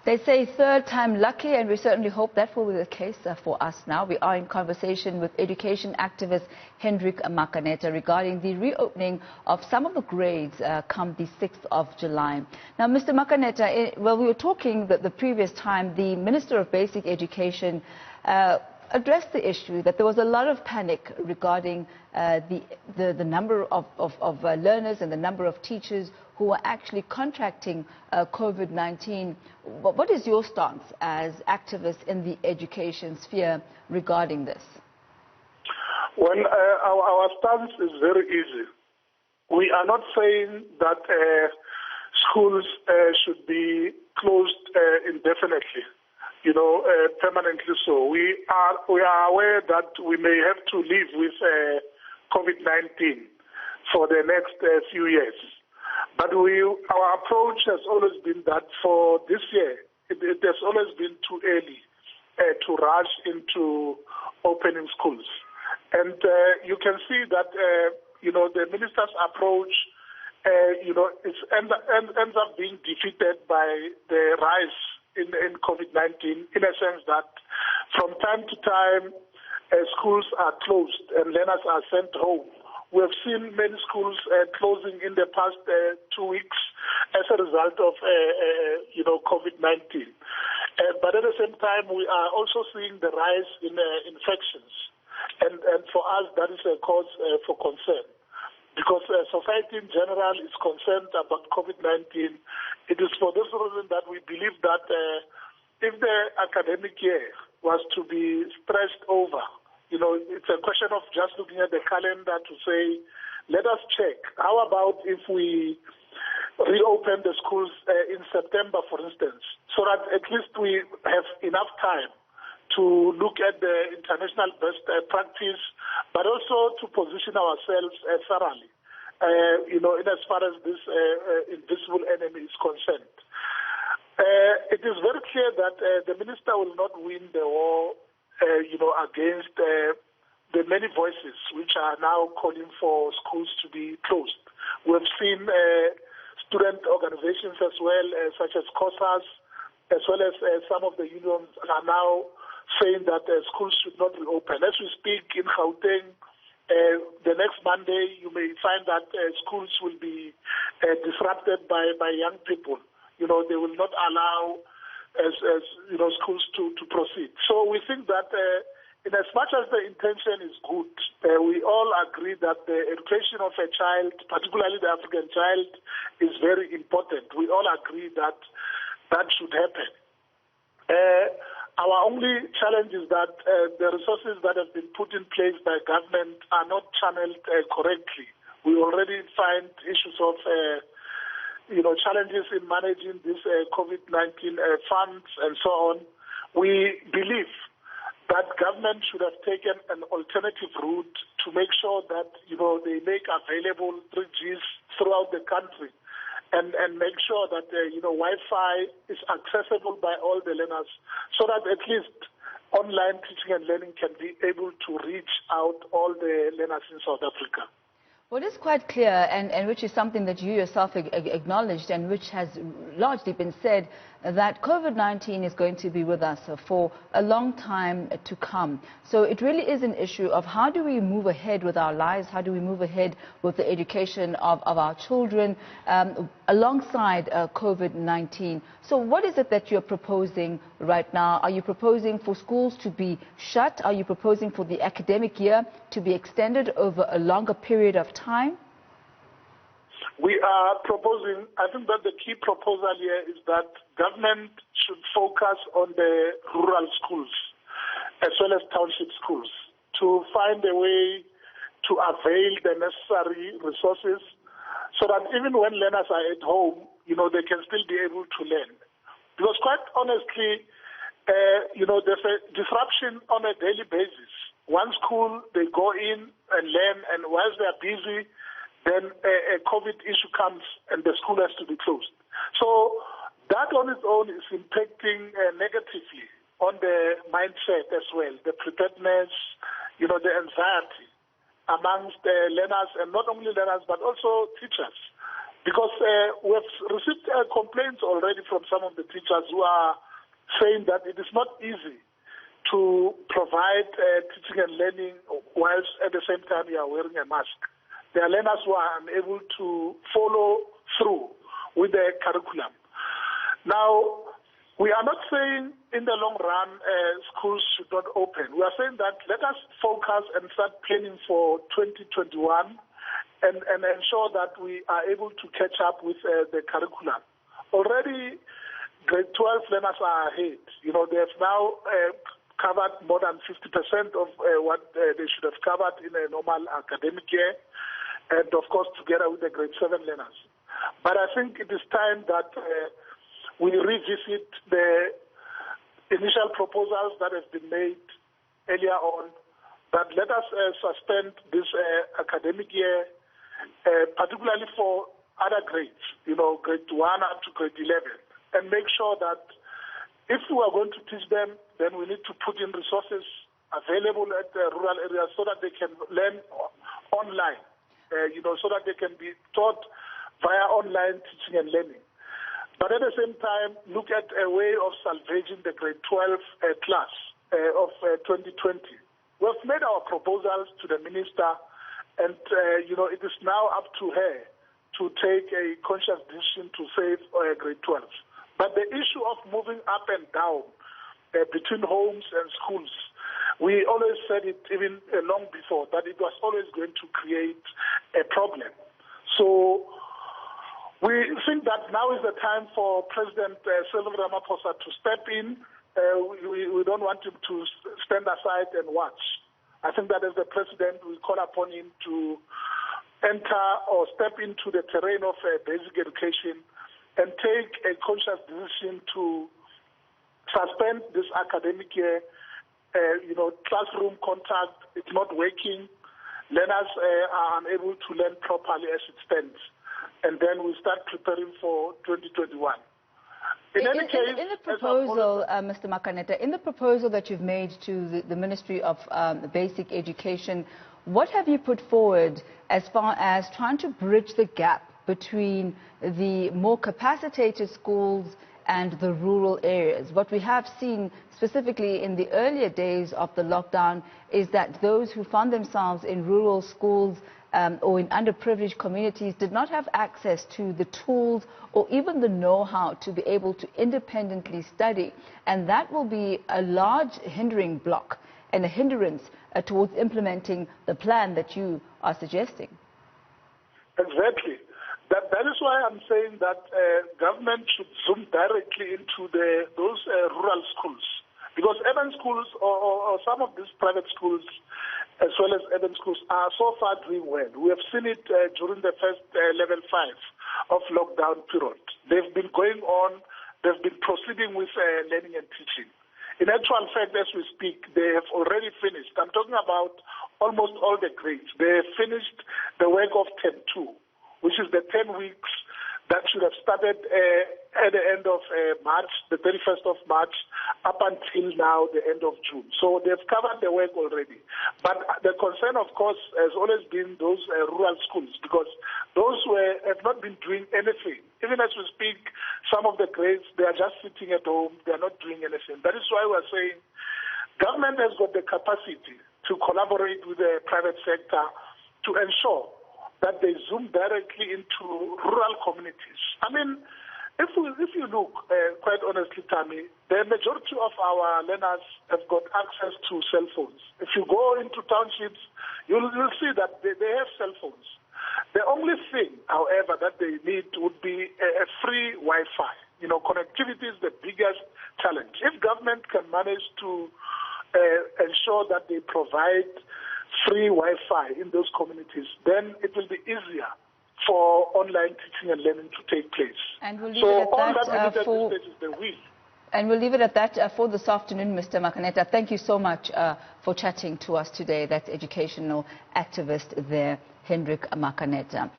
They say third time lucky, and we certainly hope that will be the case for us now. We are in conversation with education activist Hendrick Makaneta regarding the reopening of some of the grades come the 6th of July. Now, Mr. Makaneta, well, we were talking the previous time, the Minister of Basic Education addressed the issue that there was a lot of panic regarding the number of learners and the number of teachers who are actually contracting COVID-19. What is your stance as activists in the education sphere regarding this? Well, our stance is very easy. We are not saying that schools should be closed indefinitely, permanently so. We are aware that we may have to live with COVID-19 for the next few years. But our approach has always been that for this year, it has always been too early to rush into opening schools. And you can see that, the minister's approach, ends up being defeated by the rise in COVID-19, in a sense that from time to time, schools are closed and learners are sent home. We have seen many schools closing in the past 2 weeks as a result of, COVID-19. But at the same time, we are also seeing the rise in infections. And for us, that is a cause for concern. Because society in general is concerned about COVID-19. It is for this reason that we believe that if the academic year was to be stretched over, it's a question of just looking at the calendar to say, let us check. How about if we reopen the schools in September, for instance, so that at least we have enough time to look at the international best practice, but also to position ourselves thoroughly, in as far as this invisible enemy is concerned. It is very clear that the minister will not win the war against the many voices which are now calling for schools to be closed. We have seen student organizations as well, such as COSAS, as well as some of the unions are now saying that schools should not reopen. As we speak in Gauteng, the next Monday, you may find that schools will be disrupted by young people. They will not allow schools to proceed. So we think that in as much as the intention is good, we all agree that the education of a child, particularly the African child, is very important. We all agree that that should happen. Our only challenge is that the resources that have been put in place by government are not channeled correctly. We already find issues of challenges in managing these COVID-19 funds and so on. We believe that government should have taken an alternative route to make sure that, they make available 3Gs throughout the country and make sure that, Wi-Fi is accessible by all the learners so that at least online teaching and learning can be able to reach out all the learners in South Africa. What is quite clear, and which is something that you yourself acknowledged and which has largely been said, that COVID-19 is going to be with us for a long time to come. So it really is an issue of how do we move ahead with our lives, how do we move ahead with the education of our children alongside COVID-19. So what is it that you're proposing right now? Are you proposing for schools to be shut? Are you proposing for the academic year to be extended over a longer period of time? We are proposing, I think that the key proposal here is that government should focus on the rural schools as well as township schools to find a way to avail the necessary resources so that even when learners are at home, they can still be able to learn. Because quite honestly, there's a disruption on a daily basis. One school, they go in and learn, and whilst they're busy, then a COVID issue comes and the school has to be closed. So that on its own is impacting negatively on the mindset as well, the preparedness, the anxiety amongst the learners, and not only learners, but also teachers. Because we have received complaints already from some of the teachers who are saying that it is not easy to provide teaching and learning whilst at the same time you are wearing a mask. There are learners who are unable to follow through with the curriculum. Now, we are not saying in the long run schools should not open. We are saying that let us focus and start planning for 2021 and ensure that we are able to catch up with the curriculum. Already, grade 12 learners are ahead. You know, they have now covered more than 50% of what they should have covered in a normal academic year, and of course together with the grade 7 learners. But I think it is time that we revisit the initial proposals that have been made earlier on, that let us suspend this academic year, particularly for other grades, you know, grade 1 up to grade 11, and make sure that if we are going to teach them, then we need to put in resources available at the rural areas so that they can learn online, you know, so that they can be taught via online teaching and learning. But at the same time, look at a way of salvaging the grade 12 class of 2020. We have made our proposals to the minister, and, you know, it is now up to her to take a conscious decision to save grade 12. But the issue of moving up and down between homes and schools, we always said it even long before, that it was always going to create a problem. So we think that now is the time for President Cyril Ramaphosa to step in. We don't want him to stand aside and watch. I think that as the president, we call upon him to enter or step into the terrain of basic education and take a conscious decision to suspend this academic year. You know, classroom contact, it's not working. Learners are unable to learn properly as it stands. And then we start preparing for 2021. In the proposal, Mr. Makaneta, in the proposal that you've made to the Ministry of Basic Education, what have you put forward as far as trying to bridge the gap between the more capacitated schools and the rural areas? What we have seen specifically in the earlier days of the lockdown is that those who found themselves in rural schools or in underprivileged communities did not have access to the tools or even the know-how to be able to independently study. And that will be a large hindering block and a hindrance towards implementing the plan that you are suggesting. Exactly. That is why I'm saying that government should zoom directly into those rural schools. Because urban schools or some of these private schools as well as urban schools are so far doing well. We have seen it during the first level 5 of lockdown period. They've been going on, they've been proceeding with learning and teaching. In actual fact, as we speak, they have already finished. I'm talking about almost all the grades. They have finished the work of Term 2, which is the 10 weeks that should have started at the end of March, the 31st of March, up until now, the end of June. So they've covered the work already. But the concern, of course, has always been those rural schools, because those have not been doing anything. Even as we speak, some of the grades, they are just sitting at home. They are not doing anything. That is why we're saying government has got the capacity to collaborate with the private sector to ensure that they zoom directly into rural communities. I mean, if you look, quite honestly, Tammy, the majority of our learners have got access to cell phones. If you go into townships, you'll see that they have cell phones. The only thing, however, that they need would be a free Wi-Fi. You know, connectivity is the biggest challenge. If government can manage to ensure that they provide free Wi-Fi in those communities, then it will be easier for online teaching and learning to take place. And we'll leave it at that And we'll leave it at that for this afternoon, Mr. Makaneta. Thank you so much for chatting to us today. That's educational activist there, Hendrick Makaneta.